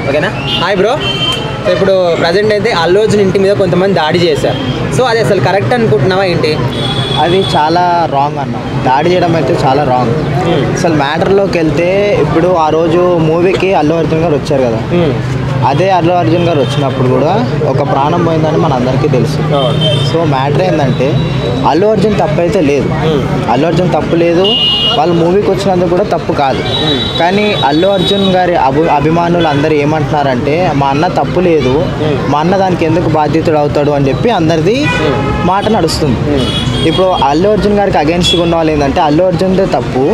ఓకేనా. Hi bro. So ఇప్పుడు present అయితే అల్లు అర్జున్ ఇంటి మీద కొంతమంది దాడి చేశారు. సో అది అసలు కరెక్ట్ అనుకుంటున్నావా ఏంటి? అది చాలా రాంగ్ అన్న. దాడి చేయడం అయితే చాలా రాంగ్. అసలు మ్యాటర్లోకి వెళ్తే ఇప్పుడు ఆ రోజు మూవీకి అల్లు అర్జున్ గారు వచ్చారు కదా, అదే అల్లు అర్జున్ గారు వచ్చినప్పుడు కూడా ఒక ప్రాణం పోయిందని మన అందరికీ తెలుసు. సో మ్యాటర్ ఏంటంటే అల్లు అర్జున్ తప్పు అయితే లేదు, అల్లు అర్జున్ తప్పు లేదు, వాళ్ళు మూవీకి వచ్చినందుకు కూడా తప్పు కాదు. కానీ అల్లు అర్జున్ గారి అభిమానులు అందరూ ఏమంటున్నారంటే మా అన్న తప్పు లేదు, మా అన్న దానికి ఎందుకు బాధ్యతుడు అవుతాడు అని చెప్పి అందరిది మాట నడుస్తుంది. ఇప్పుడు అల్లు అర్జున్ గారికి అగెన్స్ట్గా ఉన్న వాళ్ళు ఏంటంటే అల్లు అర్జున్దే తప్పు,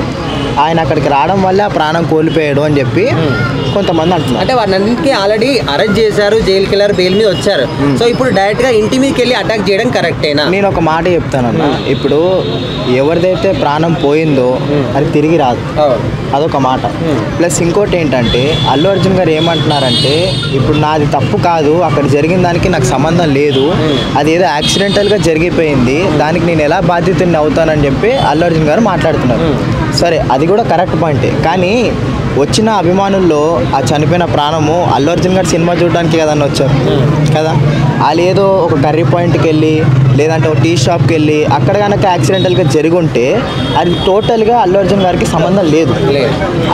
ఆయన అక్కడికి రావడం వల్ల ప్రాణం కోల్పోయాడు అని చెప్పి కొంతమంది అంటున్నారు. అంటే వాటికి ఆల్రెడీ అరెస్ట్ చేశారు, జైలుకి వెళ్ళారు, బెయిల్ మీద వచ్చారు. సో ఇప్పుడు డైరెక్ట్గా ఇంటి మీదకి వెళ్ళి అటాక్ చేయడం కరెక్టేనా? నేను ఒక మాట చెప్తానన్నా, ఇప్పుడు ఎవరిదైతే ప్రాణం పోయిందో అది తిరిగి రాదు, అదొక మాట. ప్లస్ ఇంకోటి ఏంటంటే అల్లు అర్జున్ గారు ఏమంటున్నారంటే ఇప్పుడు నాది తప్పు కాదు, అక్కడ జరిగిన దానికి నాకు సంబంధం లేదు, అది ఏదో యాక్సిడెంటల్గా జరిగిపోయింది, దానికి నేను ఎలా బాధ్యతని అవుతానని చెప్పి అల్లు అర్జున్ గారు మాట్లాడుతున్నారు. సరే, అది కూడా కరెక్ట్ పాయింటే. కానీ వచ్చిన అభిమానుల్లో ఆ చనిపోయిన ప్రాణము అల్లు అర్జున్ గారు సినిమా చూడడానికి కదన్నా వచ్చారు కదా, వాళ్ళు ఏదో ఒక కర్రీ పాయింట్కి వెళ్ళి లేదంటే ఒక టీ షాప్కి వెళ్ళి అక్కడ కనుక యాక్సిడెంటల్గా జరిగి ఉంటే అది టోటల్గా అల్లు అర్జున్ గారికి సంబంధం లేదు.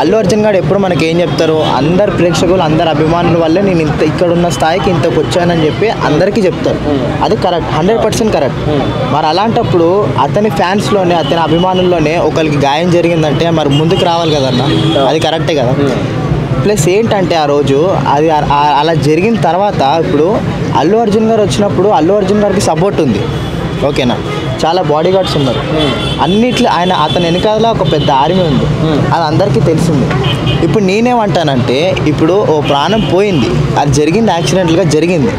అల్లు అర్జున్ గారు ఎప్పుడు మనకి ఏం చెప్తారు, అందరు ప్రేక్షకులు అందరు అభిమానుల వల్లే నేను ఇంత ఇక్కడున్న స్థాయికి ఇంతకు వచ్చానని చెప్పి అందరికీ చెప్తారు. అది కరెక్ట్, 100% కరెక్ట్. మరి అలాంటప్పుడు అతని ఫ్యాన్స్లోనే అతని అభిమానుల్లోనే ఒకరికి గాయం జరిగిందంటే మరి ముందుకు రావాలి కదన్నా, అది కరెక్టే కదా. ప్లస్ ఏంటంటే ఆ రోజు అది అలా జరిగిన తర్వాత ఇప్పుడు అల్లు అర్జున్ గారు వచ్చినప్పుడు అల్లు అర్జున్ గారికి సపోర్ట్ ఉంది, ఓకేనా, చాలా బాడీ గార్డ్స్ ఉన్నారు, అన్నిట్లో అతని వెనకాల ఒక పెద్ద ఆర్మీ ఉంది, అది అందరికీ తెలిసింది. ఇప్పుడు నేనేమంటానంటే ఇప్పుడు ఓ ప్రాణం పోయింది, అది జరిగింది, యాక్సిడెంట్గా జరిగింది,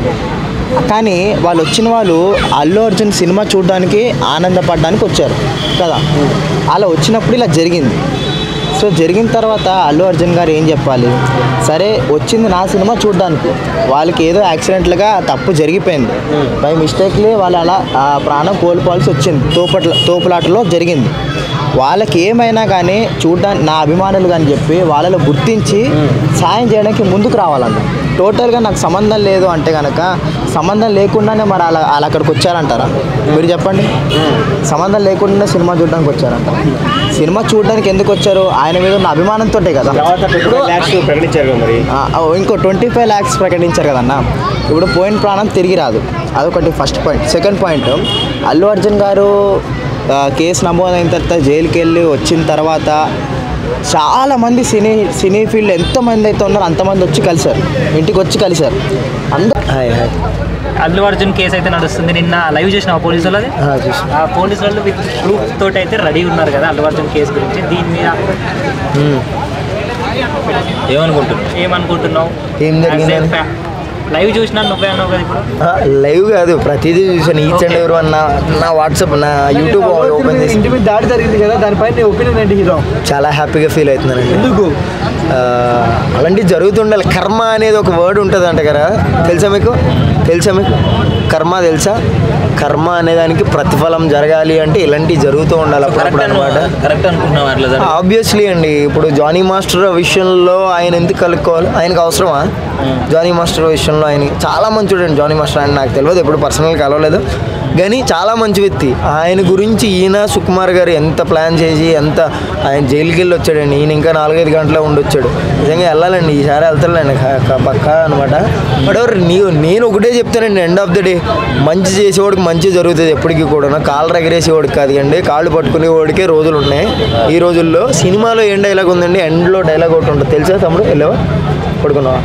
కానీ వాళ్ళు వచ్చిన వాళ్ళు అల్లు అర్జున్ సినిమా చూడడానికి ఆనందపడడానికి వచ్చారు కదా, అలా వచ్చినప్పుడు ఇలా జరిగింది. సో జరిగిన తర్వాత అల్లు అర్జున్ గారు ఏం చెప్పాలి, సరే వచ్చింది నా సినిమా చూడడానికి, వాళ్ళకి ఏదో యాక్సిడెంట్లుగా తప్పు జరిగిపోయింది, బై మిస్టేక్లీ వాళ్ళు అలా ప్రాణం కోల్పోవాల్సి వచ్చింది, తోపులాటలో జరిగింది, వాళ్ళకి ఏమైనా కానీ చూడడానికి నా అభిమానులు కానీ చెప్పి వాళ్ళలో గుర్తించి సాయం చేయడానికి ముందుకు రావాలన్న. టోటల్గా నాకు సంబంధం లేదు అంటే కనుక సంబంధం లేకుండానే మరి అలా అక్కడికి వచ్చారంటారా మీరు చెప్పండి? సంబంధం లేకుండానే సినిమా చూడడానికి వచ్చారంట. సినిమా చూడడానికి ఎందుకు వచ్చారు? ఆయన మీద ఉన్న అభిమానంతో కదా. ఇంకో 25 lakhs ప్రకటించారు కదన్నా. ఇప్పుడు పోయిన ప్రాణం తిరిగి రాదు, అదొకటి first point. Second point, Allu Arjun గారు కేసు నమోదైన తర్వాత జైలుకి వెళ్ళి వచ్చిన తర్వాత చాలామంది సినీ ఫీల్డ్ ఎంతమంది అయితే ఉన్నారో అంతమంది వచ్చి కలిశారు, ఇంటికి వచ్చి కలిశారు అందరూ. అల్లు అర్జున్ కేసు అయితే నడుస్తుంది. నిన్న లైవ్ చేసిన పోలీసు వాళ్ళది, ఆ పోలీసు వాళ్ళు విత్ ప్రూఫ్ తోటి అయితే రెడీ ఉన్నారు కదా అల్లు అర్జున్ కేసు గురించి. దీని మీద ఏమనుకుంటున్నావు? లైవ్ చూసినా నువ్వే అన్నావు కదా ఇప్పుడు. లైవ్ కాదు, ప్రతిదీ చూసాను, ఈచ్ అండ్ ఎవరి వన్. నా వాట్సాప్, నా యూట్యూబ్ ఓపెన్ చేసి ఇంటి మీద దాడి జరిగింది కదా, దానిపైన ఒపీనియన్ ఏంటి హీరో? చాలా హ్యాపీగా ఫీల్ అవుతున్నానండి. ఎందుకు? అలాంటివి జరుగుతుండాలి. కర్మ అనేది ఒక వర్డ్ ఉంటుంది అంట కదా, తెలుసా మీకు? కర్మ తెలుసా? కర్మ అనేదానికి ప్రతిఫలం జరగాలి అంటే ఇలాంటివి జరుగుతూ ఉండాలి అప్పుడప్పుడు అనమాట. కరెక్ట్ అనుకుంటున్నాం అట్లా. ఆబ్వియస్లీ అండి. ఇప్పుడు జానీ మాస్టర్ విషయంలో ఆయన ఎందుకు కలుపుకోవాలి? ఆయనకు అవసరమా? జానీ మాస్టర్ విషయంలో ఆయన చాలా మంచి చూడండి. జానీ మాస్టర్ ఆయన నాకు తెలియదు, ఎప్పుడు పర్సనల్గా కలవలేదు, కానీ చాలా మంచి వ్యక్తి. ఆయన గురించి ఈయన సుకుమార్ గారు ఎంత ప్లాన్ చేసి ఆయన జైలుకి వెళ్ళి వచ్చాడండి. ఈయన ఇంకా 4-5 గంటలే ఉండొచ్చాడు. నిజంగా వెళ్ళాలండి, ఈసారి వెళ్తాడండి పక్కా అనమాట. బట్ నేను ఒకటే చెప్తానండి, ఎండ్ ఆఫ్ ద డే మంచి చేసేవాడికి మంచి జరుగుతుంది ఎప్పటికీ కూడా. కాళ్ళు ఎగరేసేవాడికి కాదు అండి, కాళ్ళు పట్టుకునేవాడికే రోజులు ఉన్నాయి ఈ రోజుల్లో. సినిమాలో ఏం డైలాగ్ ఉందండి, ఎండ్లో డైలాగ్ ఒకటి ఉంటుంది, తెలుసా తమ్ముడు? వెళ్ళావా? పడుకున్నావా?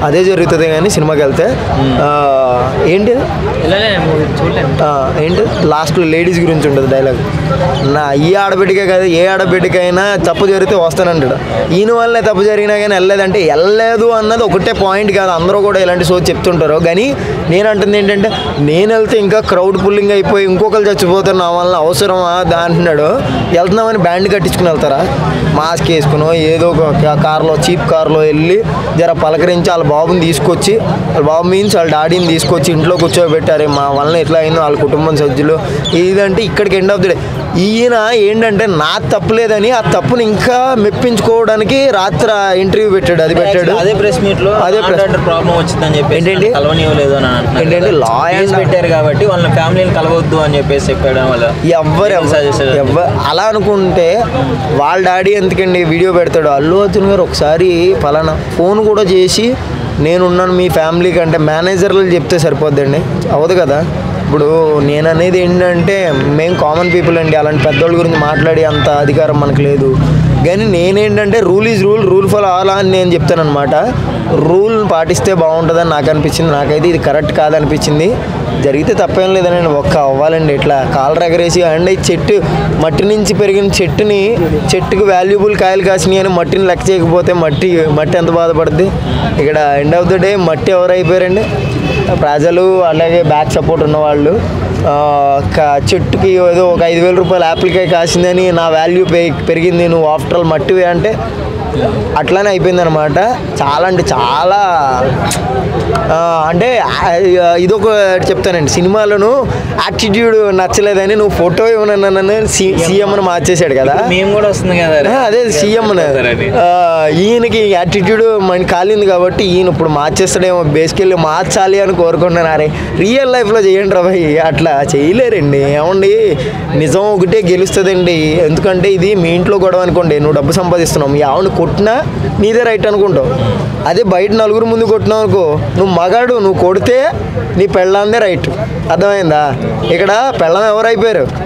అదే జరుగుతుంది. కానీ సినిమాకి వెళ్తే ఏంటి ఏంటి లాస్ట్లో లేడీస్ గురించి ఉంటుంది డైలాగ్. ఈ ఆడబిడ్డకే కాదు, ఏ ఆడబిడ్డకైనా తప్పు జరిగితే వస్తానంటాడు. ఈయన వల్లనే తప్పు జరిగినా కానీ వెళ్ళలేదు అన్నది ఒకటే పాయింట్ కాదు, అందరూ కూడా ఇలాంటి షో చెప్తుంటారు. కానీ నేను అంటుంది ఏంటంటే, నేను వెళ్తే ఇంకా క్రౌడ్ పుల్లింగ్ అయిపోయి ఇంకొకరు చచ్చిపోతారు, నా వల్ల అవసరమా అంటున్నాడు. వెళ్తున్నామని బ్యాండ్ కట్టించుకుని వెళ్తారా? మాస్క్ వేసుకుని ఏదో ఒక కార్లో, చీప్ కార్లో వెళ్ళి జర పలకరించి వాళ్ళ బాబుని తీసుకొచ్చి, వాళ్ళ బాబు మీన్స్ వాళ్ళ డాడీని తీసుకొచ్చి ఇంట్లో కూర్చోబెట్టారు. మా వలన ఎట్లా అయిందో వాళ్ళ కుటుంబం సభ్యులు ఇదంటే ఇక్కడికి ఎండ్ ఆఫ్ ది డే ఈయన ఏంటంటే నా తప్పులేదని ఆ తప్పుని ఇంకా మెప్పించుకోవడానికి రాత్రి ఇంటర్వ్యూ పెట్టాడు. అది పెట్టాడు అదే ప్రెస్ మీట్ లో అదే ప్రాబ్లం వచ్చిందని చెప్పి ఏంటంటే కలవనివ్వలేదు అని అంటున్నారు. ఏంటంటే లా పెట్టారు కాబట్టి వాళ్ళ ఫ్యామిలీని కలవద్దు అని చెప్పేసి చెప్పాడు. వాళ్ళు ఎవ్వరు అలా అనుకుంటే వాళ్ళ డాడీ ఎందుకండి వీడియో పెడతాడు. అల్లు అర్జున్ గారు ఒకసారి ఫలానా ఫోన్ కూడా చేసి నేనున్నాను మీ ఫ్యామిలీకి అంటే మేనేజర్లు చెప్తే సరిపోద్దండి, అవ్వదు కదా. ఇప్పుడు నేను అనేది ఏంటంటే మేము కామన్ పీపుల్ అండి, అలాంటి పెద్దోళ్ళ గురించి మాట్లాడే అంత అధికారం మనకు లేదు. కానీ నేనేంటంటే rule is rule, rule follow అవ్వాలా అని నేను చెప్తానమాట. రూల్ పాటిస్తే బాగుంటుందని నాకు అనిపించింది. నాకైతే ఇది కరెక్ట్ కాదనిపించింది. జరిగితే తప్పేం లేదనండి, ఒక్క అవ్వాలండి ఇట్లా కాలర్ ఎగరేసి అండ్ చెట్టు మట్టి నుంచి పెరిగిన చెట్టుకు వాల్యుబుల్ కాయలు కాసినాయి అని మట్టిని లెక్క చేయకపోతే మట్టి ఎంత బాధపడుద్ది. ఇక్కడ ఎండ్ ఆఫ్ ద డే మట్టి ఎవరైపోయారండి, ప్రజలు అలాగే బ్యాక్ సపోర్ట్ ఉన్నవాళ్ళు. చెట్టుకి ఏదో ఒక 5,000 రూపాయలు యాపిల్కాయ కాసిందని నా వాల్యూ పెరిగింది, నువ్వు ఆఫ్టర్ ఆల్ మట్టివే అంటే అట్లానే అయిపోయింది అనమాట. చాలా అంటే చాలా అంటే ఇదొక చెప్తానండి, సినిమాలను యాటిట్యూడ్ నచ్చలేదని నువ్వు ఫోటో ఇవ్వనన్న సీఎం అని మార్చేశాడు కదా, మేము కూడా వస్తుంది కదా. అదే సీఎం ఈయనకి యాటిట్యూడ్ మన కాలింది కాబట్టి ఈయన ఇప్పుడు మార్చేస్తాడేమో, బేసికల్లీ మార్చాలి అని కోరుకుంటున్నాను. అరే రియల్ లైఫ్లో చేయండి రా భయ్, అట్లా చేయలేరండి. ఏమండి నిజం ఒకటే గెలుస్తుందండి. ఎందుకంటే ఇది మీ ఇంట్లో గొడవ అనుకోండి, నువ్వు డబ్బు సంపాదిస్తున్నావు, ఆవిడ కొట్టినా నీదే రైట్ అనుకుంటావు. అదే బయట నలుగురు ముందు కొట్టినావు అనుకో, నువ్వు మగాడు, నువ్వు కొడితే నీ పెళ్ళాందే రైట్. అర్థమైందా? ఇక్కడ పెళ్ళం ఎవరైపోయారు?